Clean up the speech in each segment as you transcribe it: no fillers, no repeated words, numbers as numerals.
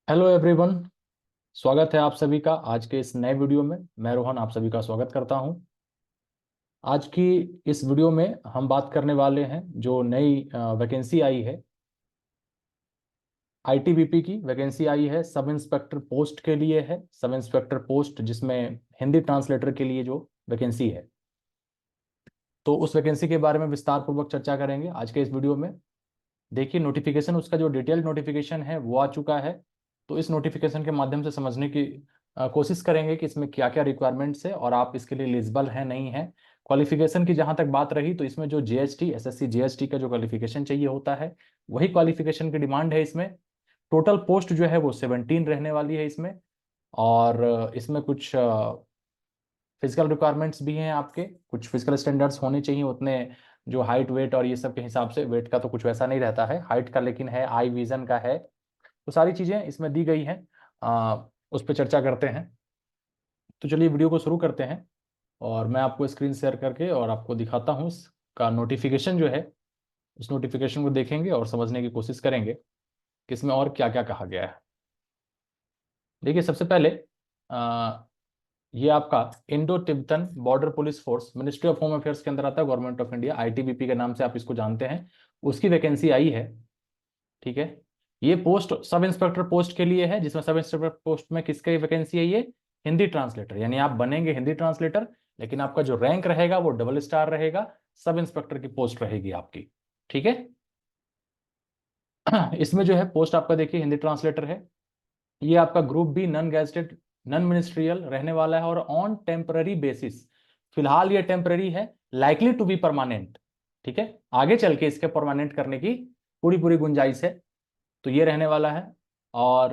Hello everyone. स्वागत है आप सभी का आज के इस नए वीडियो में। मैं रोहन आप सभी का स्वागत करता हूं। आज की इस वीडियो में हम बात करने वाले हैं जो नई वैकेंसी आई है। आईटीबीपी की वैकेंसी आई है, सब इंस्पेक्टर पोस्ट के लिए है। सब इंस्पेक्टर पोस्ट जिसमें हिंदी ट्रांसलेटर के लिए जो वैकेंसी है, तो उस वैकेंसी के बारे में विस्तार पूर्वक चर्चा करेंगे आज के इस वीडियो में। देखिए, नोटिफिकेशन, उसका जो डिटेल नोटिफिकेशन है वो आ चुका है। तो इस नोटिफिकेशन के माध्यम से समझने की कोशिश करेंगे कि इसमें क्या क्या रिक्वायरमेंट्स है और आप इसके लिए एलिजिबल हैं नहीं है। क्वालिफिकेशन की जहां तक बात रही तो इसमें जो जीएसटी, एसएससी जीएसटी का जो क्वालिफिकेशन चाहिए होता है वही क्वालिफिकेशन की डिमांड है इसमें। टोटल पोस्ट जो है वो 17 रहने वाली है इसमें। और इसमें कुछ फिजिकल रिक्वायरमेंट्स भी हैं, आपके कुछ फिजिकल स्टैंडर्ड्स होने चाहिए उतने, जो हाइट वेट और ये सब के हिसाब से। वेट का तो कुछ वैसा नहीं रहता है, हाइट का लेकिन है, आई विजन का है। तो सारी चीजें इसमें दी गई हैं, उस पर चर्चा करते हैं। तो चलिए वीडियो को शुरू करते हैं और मैं आपको स्क्रीन शेयर करके और आपको दिखाता हूँ इसका नोटिफिकेशन जो है। उस नोटिफिकेशन को देखेंगे और समझने की कोशिश करेंगे कि इसमें और क्या क्या कहा गया है। देखिए, सबसे पहले ये आपका Indo Tibetan border police force, ministry of home affairs के अंदर आता है, गवर्नमेंट ऑफ इंडिया, आईटीबीपी के नाम से आप इसको जानते हैं। उसकी वैकेंसी आई है। ठीक है। ये पोस्ट सब इंस्पेक्टर पोस्ट के लिए है, जिसमें सब इंस्पेक्टर पोस्ट में किसकी वैकेंसी है? ये हिंदी ट्रांसलेटर, यानी आप बनेंगे हिंदी ट्रांसलेटर, लेकिन आपका जो रैंक रहेगा वो डबल स्टार रहेगा। सब इंस्पेक्टर की पोस्ट रहेगी आपकी। ठीक है। इसमें जो है पोस्ट आपका, देखिए, हिंदी ट्रांसलेटर है। ये आपका group B, non gazetted, non ministerial रहने वाला है और ऑन टेम्पररी बेसिस। फिलहाल ये टेम्पररी है, लाइकली टू बी परमानेंट। ठीक है, आगे चल के इसके परमानेंट करने की पूरी पूरी गुंजाइश है। तो ये रहने वाला है। और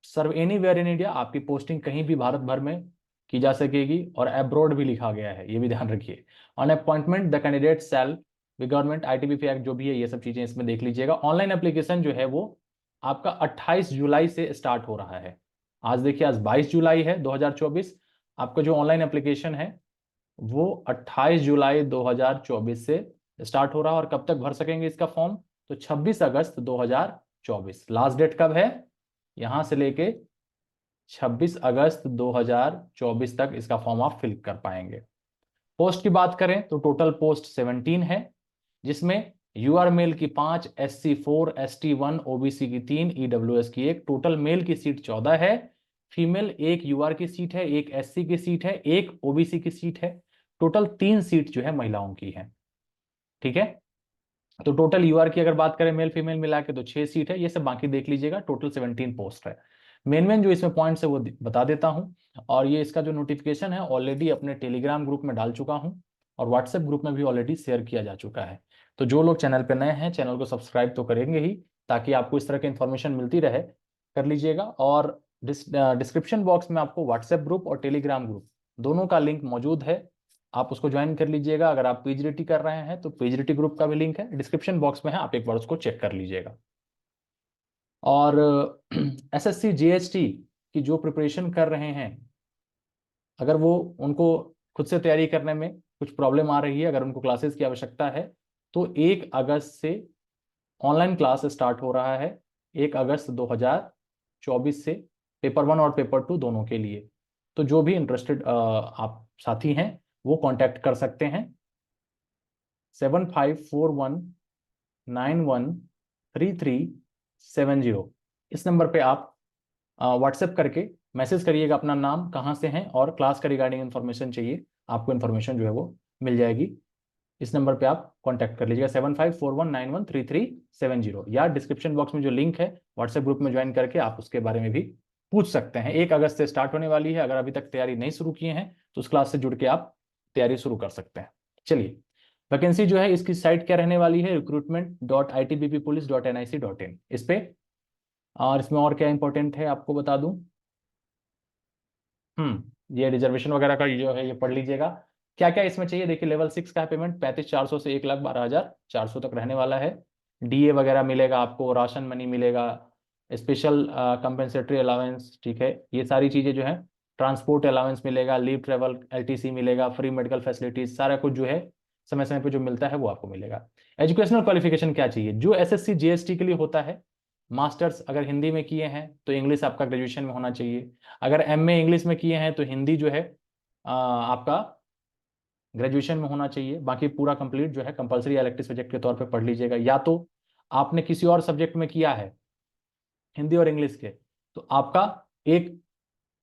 सर्व एनीवेयर इन इंडिया, आपकी पोस्टिंग कहीं भी भारत भर में की जा सकेगी। और अब्रॉड भी लिखा गया है, ये भी ध्यान रखिए। On appointment the candidate shall be government ITBP act, जो भी है ये सब चीजें इसमें देख लीजिएगा। ऑनलाइन एप्लीकेशन जो है वो आपका 28 जुलाई से स्टार्ट हो रहा है। आज देखिए, आज 22 जुलाई है 2024। आपका जो ऑनलाइन एप्लीकेशन है वो 28 जुलाई 2024 से स्टार्ट हो रहा है। और कब तक भर सकेंगे इसका फॉर्म? तो 26 अगस्त 2024 लास्ट डेट कब है? यहां से लेके 26 अगस्त 2024 तक इसका फॉर्म आप फिल कर पाएंगे। पोस्ट की बात करें तो टोटल पोस्ट 17 है, जिसमें यूआर मेल की 5, SC4, ST1, ओबीसी की 3, ईडब्ल्यूएस की 1। टोटल मेल की सीट 14 है। फीमेल 1 यूआर की सीट है, 1 SC की सीट है, 1 ओबीसी की सीट है। टोटल 3 सीट जो है महिलाओं की है। ठीक है। तो टोटल यूआर की अगर बात करें मेल फीमेल मिला के तो 6 सीट है। ये सब बाकी देख लीजिएगा, टोटल 17 पोस्ट है। मेन मेन जो इसमें पॉइंट्स है वो बता देता हूं। और ये इसका जो नोटिफिकेशन है ऑलरेडी अपने टेलीग्राम ग्रुप में डाल चुका हूं और व्हाट्सएप ग्रुप में भी ऑलरेडी शेयर किया जा चुका है। तो जो लोग चैनल पर नए हैं, चैनल को सब्सक्राइब तो करेंगे ही, ताकि आपको इस तरह की इन्फॉर्मेशन मिलती रहे। कर लीजिएगा। और डिस्क्रिप्शन बॉक्स में आपको व्हाट्सएप ग्रुप और टेलीग्राम ग्रुप दोनों का लिंक मौजूद है, आप उसको ज्वाइन कर लीजिएगा। अगर आप पीजीडीटी कर रहे हैं तो पीजीडीटी ग्रुप का भी लिंक है, डिस्क्रिप्शन बॉक्स में है, आप एक बार उसको चेक कर लीजिएगा। और एसएससी जीएसटी की जो प्रिपरेशन कर रहे हैं, अगर वो उनको खुद से तैयारी करने में कुछ प्रॉब्लम आ रही है, अगर उनको क्लासेस की आवश्यकता है, तो 1 अगस्त से ऑनलाइन क्लास स्टार्ट हो रहा है। 1 अगस्त 2024 से पेपर 1 और पेपर 2 दोनों के लिए। तो जो भी इंटरेस्टेड आप साथी हैं वो कांटेक्ट कर सकते हैं। 7541913370, इस नंबर पे आप व्हाट्सएप करके मैसेज करिएगा अपना नाम, कहाँ से हैं और क्लास का रिगार्डिंग इन्फॉर्मेशन चाहिए, आपको इन्फॉर्मेशन जो है वो मिल जाएगी। इस नंबर पे आप कांटेक्ट कर लीजिएगा 7541913370, या डिस्क्रिप्शन बॉक्स में जो लिंक है व्हाट्सएप ग्रुप में ज्वाइन करके आप उसके बारे में भी पूछ सकते हैं। 1 अगस्त से स्टार्ट होने वाली है, अगर अभी तक तैयारी नहीं शुरू किए हैं तो उस क्लास से जुड़ के आप तैयारी शुरू कर सकते हैं। चलिए, वैकेंसी जो है इसकी साइट क्या रहने वाली है? recruitment.itbppolice.nic.in, इस पे। और इसमें और क्या इंपॉर्टेंट है आपको बता दूं। ये रिजर्वेशन वगैरह का जो है ये पढ़ लीजिएगा। क्या क्या इसमें चाहिए? देखिए, लेवल 6 का है पेमेंट 35,400 से 1,12,400 तक रहने वाला है। डीए वगैरह मिलेगा आपको, राशन मनी मिलेगा, स्पेशल कंपेंसेटरी अलाउंस, ठीक है, ये सारी चीजें जो है। ट्रांसपोर्ट अलाउंस मिलेगा, लीव ट्रेवल एलटीसी मिलेगा, फ्री मेडिकल फैसिलिटीज, सारा कुछ जो है समय समय पे जो मिलता है वो आपको मिलेगा। एजुकेशनल क्वालिफिकेशन क्या चाहिए? जो एसएससी जीएसटी के लिए होता है मास्टर्स अगर हिंदी में किए हैं तो इंग्लिश आपका ग्रेजुएशन में होना चाहिए। अगर एमए इंग्लिश में किए हैं तो हिंदी जो है आपका ग्रेजुएशन में होना चाहिए। बाकी पूरा कंप्लीट जो है कंपलसरी इलेक्टिव सब्जेक्ट के तौर पे पढ़ लीजिएगा। या तो आपने किसी और सब्जेक्ट में किया है हिंदी और इंग्लिश के, तो आपका एक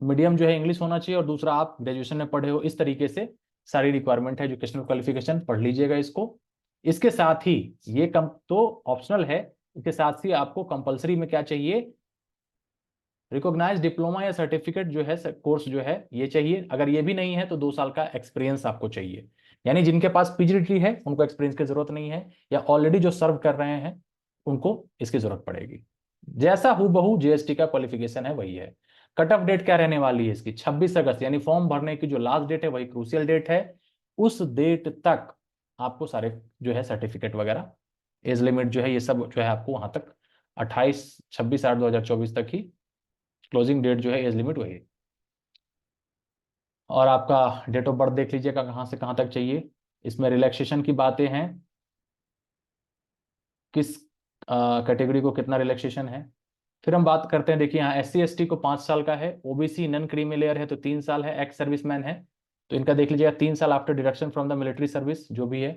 मीडियम जो है इंग्लिश होना चाहिए और दूसरा आप ग्रेजुएशन में पढ़े हो। इस तरीके से सारी रिक्वायरमेंट है एजुकेशनल क्वालिफिकेशन, पढ़ लीजिएगा इसको। इसके साथ ही ये कम तो ऑप्शनल है, इसके साथ ही आपको कंपलसरी में क्या चाहिए, रिकॉग्नाइज डिप्लोमा या सर्टिफिकेट जो है कोर्स जो है ये चाहिए। अगर ये भी नहीं है तो 2 साल का एक्सपीरियंस आपको चाहिए। यानी जिनके पास पीजीडीटी है उनको एक्सपीरियंस की जरूरत नहीं है, या ऑलरेडी जो सर्व कर रहे हैं उनको इसकी जरूरत पड़ेगी। जैसा हूबहू जीएसटी का क्वालिफिकेशन है वही है। कट ऑफ डेट क्या रहने वाली है इसकी, 26 अगस्त, यानी फॉर्म भरने की जो लास्ट डेट है वही क्रूशियल डेट है। उस डेट तक आपको सारे जो है सर्टिफिकेट वगैरह, एज लिमिट जो है ये सब जो है आपको वहां तक 28/26/8/2024 तक ही क्लोजिंग डेट जो है, एज लिमिट वही। और आपका डेट ऑफ बर्थ देख लीजिएगा कहाँ से कहाँ तक चाहिए। इसमें रिलैक्सेशन की बातें हैं, किस कैटेगरी को कितना रिलैक्सेशन है। फिर हम बात करते हैं, देखिए यहाँ SC/ST को 5 साल का है, ओबीसी नॉन क्रीमी लेयर है तो 3 साल है, एक्स सर्विसमैन है तो इनका देख लीजिएगा 3 साल after deduction from the military service जो भी है।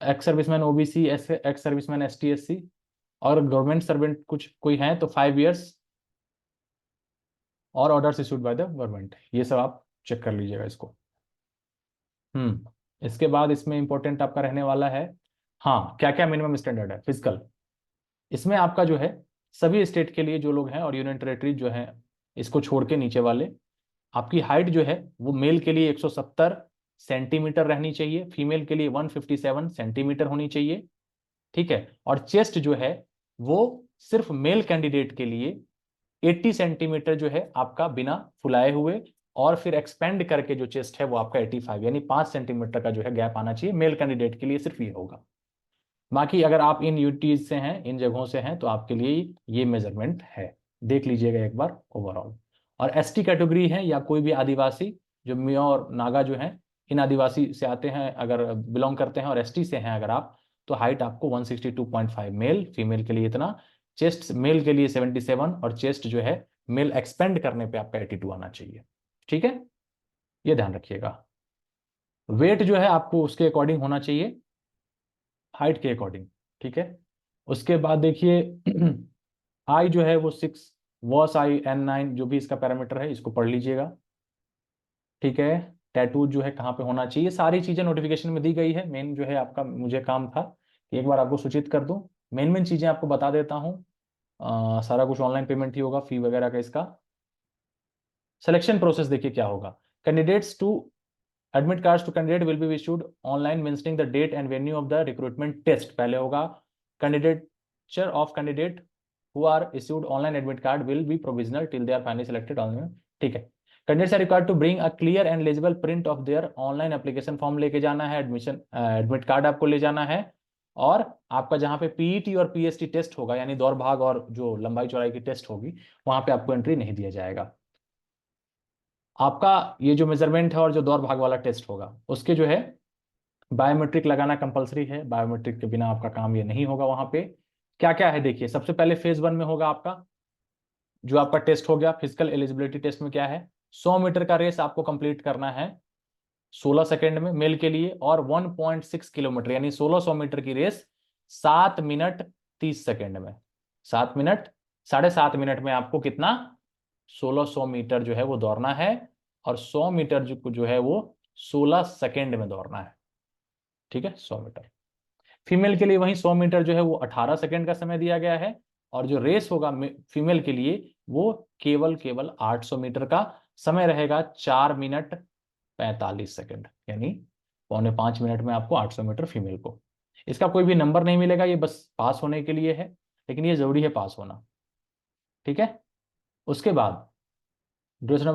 Ex serviceman OBC, ex serviceman ST/SC, और गवर्नमेंट सर्वेंट कुछ कोई है तो 5 years, और orders issued by the government. ये सब आप चेक कर लीजिएगा इसको। इसके बाद इसमें इंपॉर्टेंट आपका रहने वाला है, हाँ क्या क्या मिनिमम स्टैंडर्ड है फिजिकल। इसमें आपका जो है सभी स्टेट के लिए जो लोग हैं और यूनियन टेरिटरी जो है इसको छोड़ के नीचे वाले, आपकी हाइट जो है वो मेल के लिए 170 सेंटीमीटर रहनी चाहिए, फीमेल के लिए 157 सेंटीमीटर होनी चाहिए। ठीक है, और चेस्ट जो है वो सिर्फ मेल कैंडिडेट के लिए 80 सेंटीमीटर जो है आपका बिना फुलाए हुए, और फिर एक्सपेंड करके जो चेस्ट है वो आपका 85, यानी 5 सेंटीमीटर का जो है गैप आना चाहिए मेल कैंडिडेट के लिए, सिर्फ ये होगा। बाकी अगर आप इन यूटीज से हैं, इन जगहों से हैं, तो आपके लिए ये मेजरमेंट है, देख लीजिएगा एक बार ओवरऑल। और एसटी कैटेगरी है या कोई भी आदिवासी, जो मियो और नागा जो हैं, इन आदिवासी से आते हैं अगर बिलोंग करते हैं, और एसटी से हैं अगर आप, तो हाइट आपको 162.5 मेल, फीमेल के लिए इतना, चेस्ट मेल के लिए 77, और चेस्ट जो है मेल एक्सपेंड करने पे आपका 82 आना चाहिए। ठीक है, ये ध्यान रखिएगा। वेट जो है आपको उसके अकॉर्डिंग होना चाहिए, हाइट के अकॉर्डिंग। ठीक है, उसके बाद देखिए आई जो है वो 6, वॉस आई N9 जो भी इसका पैरामीटर है इसको पढ़ लीजिएगा। ठीक है, टैटू जो है कहाँ पे होना चाहिए, सारी चीजें नोटिफिकेशन में दी गई है। मेन जो है आपका मुझे काम था कि एक बार आपको सूचित कर दूं, मेन मेन चीजें आपको बता देता हूँ। सारा कुछ ऑनलाइन पेमेंट ही होगा, फी वगैरह का इसका। सिलेक्शन प्रोसेस देखिए क्या होगा, candidates to admit cards to candidate will be issued online mentioning the date and venue of the recruitment test. पहले होगा candidature of candidate who are issued online admit card will be provisional till they are finally selected online। ठीक है, candidates are required to bring a clear and legible print of their online application form लेके जाना है, admission admit card आपको ले जाना है, और आपका जहां पे पीईटी और पीएसटी टेस्ट होगा, यानी दौड़ भाग और जो लंबाई चौड़ाई की टेस्ट होगी, वहां पे आपको एंट्री नहीं दिया जाएगा। आपका ये जो मेजरमेंट है और जो दौड़ भाग वाला टेस्ट होगा उसके जो है बायोमेट्रिक लगाना कंपलसरी है, बायोमेट्रिक के बिना आपका काम ये नहीं होगा। वहां पे क्या क्या है देखिए, सबसे पहले फेज 1 में होगा आपका जो आपका टेस्ट हो गया फिजिकल एलिजिबिलिटी टेस्ट में क्या है, 100 मीटर का रेस आपको कंप्लीट करना है 16 सेकेंड में मेल के लिए, और 1.6 किलोमीटर यानी 1600 मीटर की रेस 7 मिनट 30 सेकेंड में, 7 मिनट 7.5 मिनट में आपको कितना 1600 मीटर जो है वो दौड़ना है, और 100 मीटर जो है वो 16 सेकेंड में दौड़ना है। ठीक है, 100 मीटर। फीमेल के लिए वही 100 मीटर जो है वो 18 सेकेंड का समय दिया गया है, और जो रेस होगा फीमेल के लिए वो केवल 800 मीटर का समय रहेगा, 4 मिनट 45 सेकेंड, यानी 4.25 मिनट में आपको 800 मीटर फीमेल को। इसका कोई भी नंबर नहीं मिलेगा, ये बस पास होने के लिए है, लेकिन ये जरूरी है पास होना। ठीक है, उसके बाद दूसरा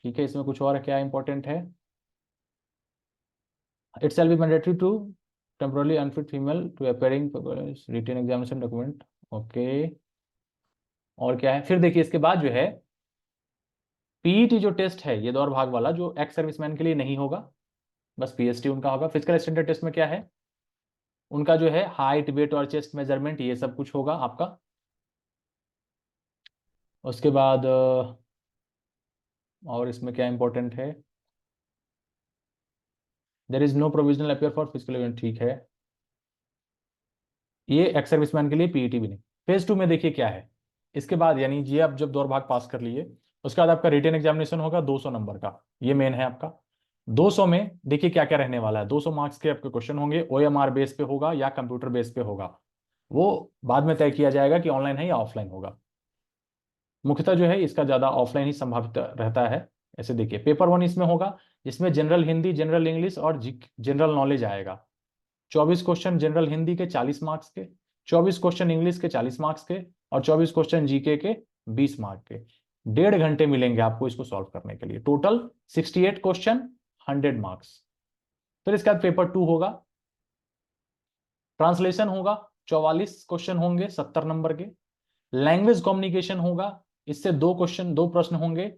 ठीक है, इसमें कुछ और क्या इंपॉर्टेंट है, it shall be mandatory to temporarily unfit female to appearing written examination document। Okay, और क्या है फिर देखिए इसके बाद जो है पीईटी जो टेस्ट है ये दौड़ भाग वाला जो एक्स सर्विसमैन के लिए नहीं होगा, बस पीएसटी उनका होगा। फिजिकल स्टैंडर्ड टेस्ट में क्या है, उनका जो है हाइट, वेट और चेस्ट मेजरमेंट ये सब कुछ होगा आपका। उसके बाद और इसमें क्या इंपॉर्टेंट है, there is no provisional appear for physical event, ठीक है। ये एक्स सर्विसमैन के लिए पीईटी भी नहीं। फेज 2 में देखिए क्या है, इसके बाद यानी ये आप जब दौर भाग पास कर लिए, उसके बाद आपका रिटन एग्जामिनेशन होगा 200 नंबर का, ये मेन है आपका। 200 में देखिए क्या क्या रहने वाला है। 200 मार्क्स के आपके क्वेश्चन होंगे, ओएमआर बेस पे होगा या कंप्यूटर बेस पे होगा, वो बाद में तय किया जाएगा कि ऑनलाइन है या ऑफलाइन होगा। मुख्यतः जो है इसका ज्यादा ऑफलाइन ही संभावित रहता है। ऐसे देखिए पेपर 1 इसमें होगा, जिसमें जनरल हिंदी, जनरल इंग्लिश और जनरल नॉलेज आएगा। 24 क्वेश्चन जनरल हिंदी के 40 मार्क्स के, 24 क्वेश्चन इंग्लिश के 40 मार्क्स के, और 24 क्वेश्चन जीके के 20 मार्क के। 1.5 घंटे मिलेंगे आपको इसको सॉल्व करने के लिए। Total 68 question, 100 marks. फिर इसके बाद पेपर 2 होगा, ट्रांसलेशन होगा, 44 क्वेश्चन होंगे 70 नंबर के। लैंग्वेज कम्युनिकेशन होगा, इससे 2 प्रश्न होंगे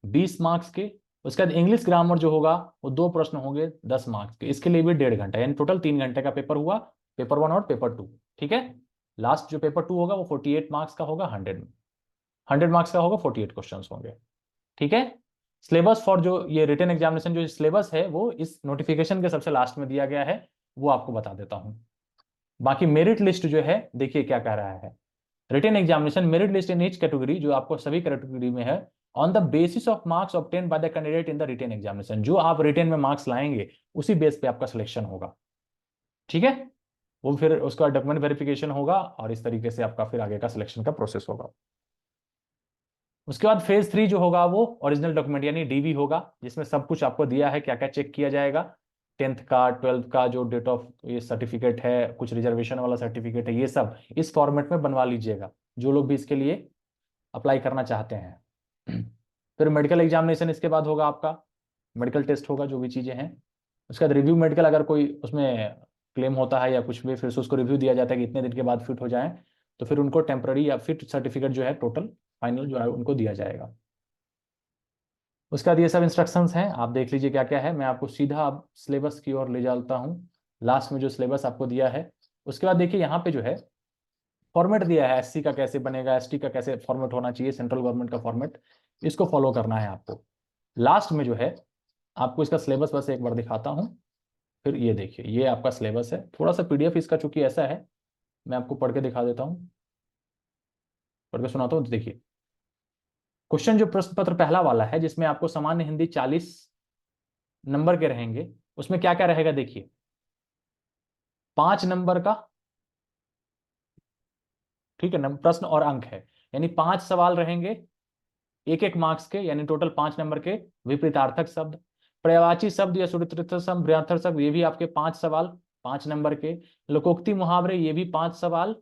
20 मार्क्स के। उसके बाद इंग्लिश ग्रामर जो होगा वो 2 प्रश्न होंगे 10 मार्क्स के, इसके लिए भी 1.5 घंटा, यानी टोटल 3 घंटे का पेपर हुआ, पेपर 1 और पेपर 2। ठीक है, लास्ट जो पेपर 2 होगा वो 48 मार्क्स का होगा, 100 मार्क्स का होगा, 48 क्वेश्चन होंगे। ठीक है, सिलेबस फॉर जो ये रिटन एग्जामिनेशन जो सिलेबस है वो इस नोटिफिकेशन के सबसे लास्ट में दिया गया है, वो आपको बता देता हूं। बाकी मेरिट लिस्ट जो है देखिए क्या कह रहा है, written examination merit list in each category, जो आपको सभी कैटेगरी में है, on the basis of marks obtain by the candidate in the written examination, जो आप रिटन में मार्क्स लाएंगे उसी बेस पे आपका सिलेक्शन होगा। ठीक है, वो फिर उसका डॉक्यूमेंट वेरिफिकेशन होगा और इस तरीके से आपका फिर आगे का सिलेक्शन का प्रोसेस होगा। उसके बाद फेज 3 जो होगा वो ओरिजिनल डॉक्यूमेंट यानी डीवी होगा, जिसमें सब कुछ आपको दिया है, क्या क्या चेक किया जाएगा। 10th का, 12th का जो डेट ऑफ ये सर्टिफिकेट है, कुछ रिजर्वेशन वाला सर्टिफिकेट है, ये सब इस फॉर्मेट में बनवा लीजिएगा, जो लोग भी इसके लिए अप्लाई करना चाहते हैं। फिर मेडिकल एग्जामिनेशन इसके बाद होगा आपका, मेडिकल टेस्ट होगा, जो भी चीज़ें हैं। उसके बाद रिव्यू मेडिकल, अगर कोई उसमें क्लेम होता है या कुछ भी, फिर से उसको रिव्यू दिया जाता है कि इतने दिन के बाद फिट हो जाएं, तो फिर उनको टेम्पररी या फिट सर्टिफिकेट जो है टोटल फाइनल जो है उनको दिया जाएगा। उसके बाद ये सब इंस्ट्रक्शंस हैं, आप देख लीजिए क्या क्या है। मैं आपको सीधा अब सिलेबस की ओर ले जाता हूँ, लास्ट में जो सिलेबस आपको दिया है। उसके बाद देखिए यहाँ पे जो है फॉर्मेट दिया है, एससी का कैसे बनेगा, एसटी का कैसे फॉर्मेट होना चाहिए, सेंट्रल गवर्नमेंट का फॉर्मेट, इसको फॉलो करना है आपको। लास्ट में जो है आपको इसका सिलेबस बस एक बार दिखाता हूँ, फिर ये देखिए ये आपका सिलेबस है। थोड़ा सा पीडीएफ इसका चूंकि ऐसा है, मैं आपको पढ़ के दिखा देता हूँ, पढ़ के सुनाता हूँ। देखिए क्वेश्चन जो प्रश्न पत्र पहला वाला है, जिसमें आपको सामान्य हिंदी 40 नंबर के रहेंगे, उसमें क्या क्या रहेगा देखिए। 5 नंबर का, ठीक है, प्रश्न और अंक है, यानी 5 सवाल रहेंगे 1-1 मार्क्स के, यानी टोटल 5 नंबर के। विपरीतार्थक शब्द, पर्यायवाची शब्द या शुरुत्तरस्थ शब्द, व्यार्थक शब्द, ये भी आपके 5 सवाल 5 नंबर के। लोकोक्ति मुहावरे, ये भी 5 सवाल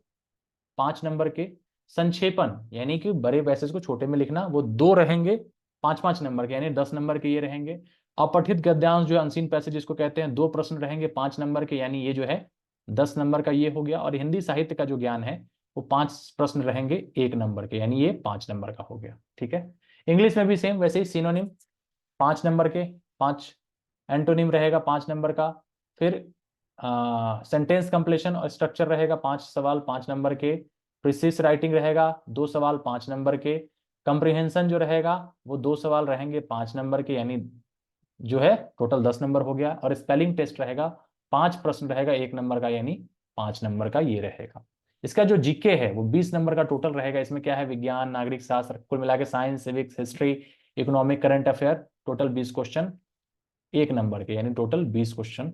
5 नंबर के। संक्षेपण यानी कि बड़े पैसेज को छोटे में लिखना, वो 2 रहेंगे 5-5 नंबर के, यानी 10 नंबर के ये रहेंगे। अपठित गद्यांश जो अनसीन पैसेज जिसको कहते हैं, 2 प्रश्न रहेंगे 5 नंबर के, यानी ये जो है 10 नंबर का ये हो गया। और हिंदी साहित्य का जो ज्ञान है वो 5 प्रश्न रहेंगे 1 नंबर के, यानी ये 5 नंबर का हो गया। ठीक है, इंग्लिश में भी सेम वैसे ही, सिनोनिम 5 नंबर के 5, एंटोनिम रहेगा 5 नंबर का। फिर सेंटेंस कंप्लीशन और स्ट्रक्चर रहेगा 5 सवाल 5 नंबर के। प्रिसिस राइटिंग रहेगा 2 सवाल 5 नंबर के। कंप्रीहेंशन जो रहेगा वो 2 सवाल रहेंगे 5 नंबर के, यानी जो है टोटल 10 नंबर हो गया। और स्पेलिंग टेस्ट रहेगा 5 प्रश्न रहेगा 1 नंबर का, यानी 5 नंबर का ये रहेगा। इसका जो जीके है वो 20 नंबर का टोटल रहेगा। इसमें क्या है, विज्ञान, नागरिक शास्त्र, कुल मिला के science, civics, history, economic, current affair, total 20 question 1 number के, यानी टोटल 20 क्वेश्चन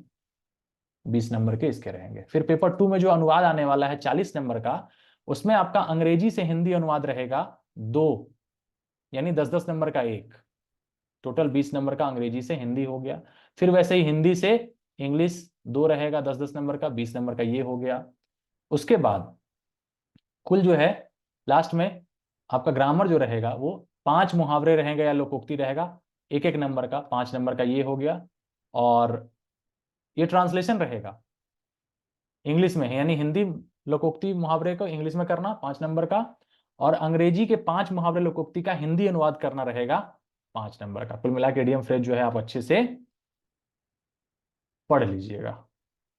20 नंबर के इसके रहेंगे। फिर पेपर 2 में जो अनुवाद आने वाला है 40 नंबर का, उसमें आपका अंग्रेजी से हिंदी अनुवाद रहेगा 2, यानी 10-10 नंबर का एक, टोटल 20 नंबर का अंग्रेजी से हिंदी हो गया। फिर वैसे ही हिंदी से इंग्लिश 2 रहेगा 10-10 नंबर का, 20 नंबर का ये हो गया। उसके बाद कुल जो है लास्ट में आपका ग्रामर जो रहेगा वो 5 मुहावरे रहेंगे या लोकोक्ति रहेगा 1-1 नंबर का, 5 नंबर का ये हो गया। और ये ट्रांसलेशन रहेगा इंग्लिश में, यानी हिंदी लोकोक्ति मुहावरे को इंग्लिश में करना 5 नंबर का, और अंग्रेजी के 5 मुहावरे लोकोक्ति का हिंदी अनुवाद करना रहेगा 5 नंबर का। कुल मिला के इडियम फ्रेज जो है आप अच्छे से पढ़ लीजिएगा।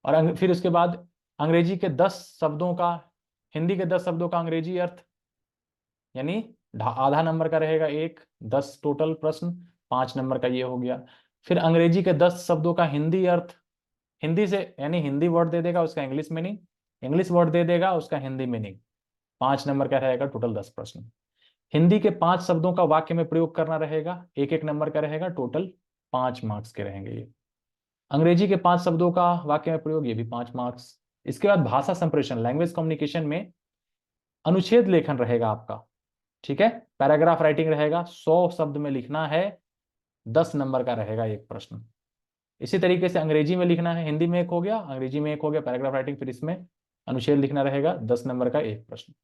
और फिर उसके बाद अंग्रेजी के 10 शब्दों का, हिंदी के 10 शब्दों का अंग्रेजी अर्थ, यानी आधा नंबर का रहेगा एक, 10 टोटल प्रश्न, 5 नंबर का ये हो गया। फिर अंग्रेजी के 10 शब्दों का हिंदी अर्थ, हिंदी से यानी हिंदी वर्ड दे देगा उसका इंग्लिश मीनिंग, इंग्लिश वर्ड दे देगा उसका हिंदी मीनिंग, 5 नंबर का रहेगा, टोटल 10 प्रश्न। हिंदी के 5 शब्दों का वाक्य में प्रयोग करना रहेगा, एक एक नंबर का रहेगा, टोटल 5 मार्क्स के रहेंगे ये। अंग्रेजी के 5 शब्दों का वाक्य में प्रयोग, ये भी 5 मार्क्स। इसके बाद भाषा संप्रेषण, लैंग्वेज कम्युनिकेशन में अनुच्छेद लेखन रहेगा आपका, ठीक है, पैराग्राफ राइटिंग रहेगा, 100 शब्द में लिखना है, 10 नंबर का रहेगा एक प्रश्न। इसी तरीके से अंग्रेजी में लिखना है, हिंदी में एक हो गया, अंग्रेजी में एक हो गया पैराग्राफ राइटिंग, फिर इसमें अनुच्छेद लिखना रहेगा, 10 नंबर का एक प्रश्न।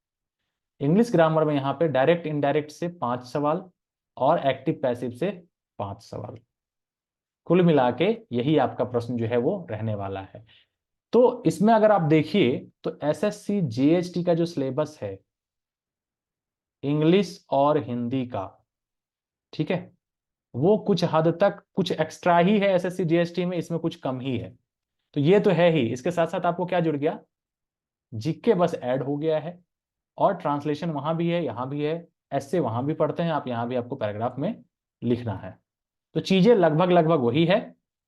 इंग्लिश ग्रामर में यहाँ पे डायरेक्ट इनडायरेक्ट से 5 सवाल और एक्टिव पैसिव से 5 सवाल, कुल मिला के यही आपका प्रश्न जो है वो रहने वाला है। तो इसमें अगर आप देखिए तो एसएससी जीएसटी का जो सिलेबस है इंग्लिश और हिंदी का, ठीक है, वो कुछ हद तक कुछ एक्स्ट्रा ही है एसएससी जीएसटी में, इसमें कुछ कम ही है। तो ये तो है ही, इसके साथ साथ आपको क्या जुड़ गया, जीके बस ऐड हो गया है, और ट्रांसलेशन वहां भी है यहाँ भी है, ऐसे वहां भी पढ़ते हैं आप, यहाँ भी आपको पैराग्राफ में लिखना है। तो चीजें लगभग लगभग वही है।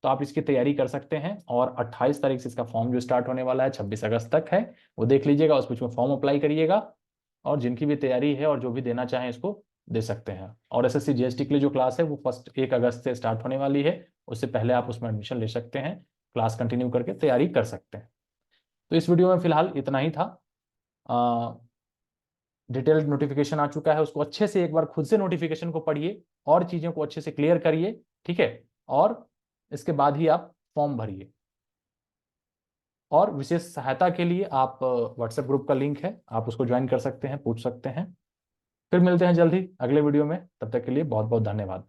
तो आप इसकी तैयारी कर सकते हैं, और 28 तारीख से इसका फॉर्म जो स्टार्ट होने वाला है 26 अगस्त तक है, वो देख लीजिएगा, उस पर फॉर्म अप्लाई करिएगा, और जिनकी भी तैयारी है और जो भी देना चाहें इसको दे सकते हैं। और एसएससी जीएसटी के लिए जो क्लास है वो फर्स्ट 1 अगस्त से स्टार्ट होने वाली है, उससे पहले आप उसमें एडमिशन ले सकते हैं, क्लास कंटिन्यू करके तैयारी कर सकते हैं। तो इस वीडियो में फिलहाल इतना ही था। डिटेल्ड नोटिफिकेशन आ चुका है, उसको अच्छे से एक बार खुद से नोटिफिकेशन को पढ़िए और चीज़ों को अच्छे से क्लियर करिए, ठीक है, और इसके बाद ही आप फॉर्म भरिए। और विशेष सहायता के लिए आप व्हाट्सएप ग्रुप का लिंक है, आप उसको ज्वाइन कर सकते हैं, पूछ सकते हैं। फिर मिलते हैं जल्द ही अगले वीडियो में, तब तक के लिए बहुत बहुत धन्यवाद।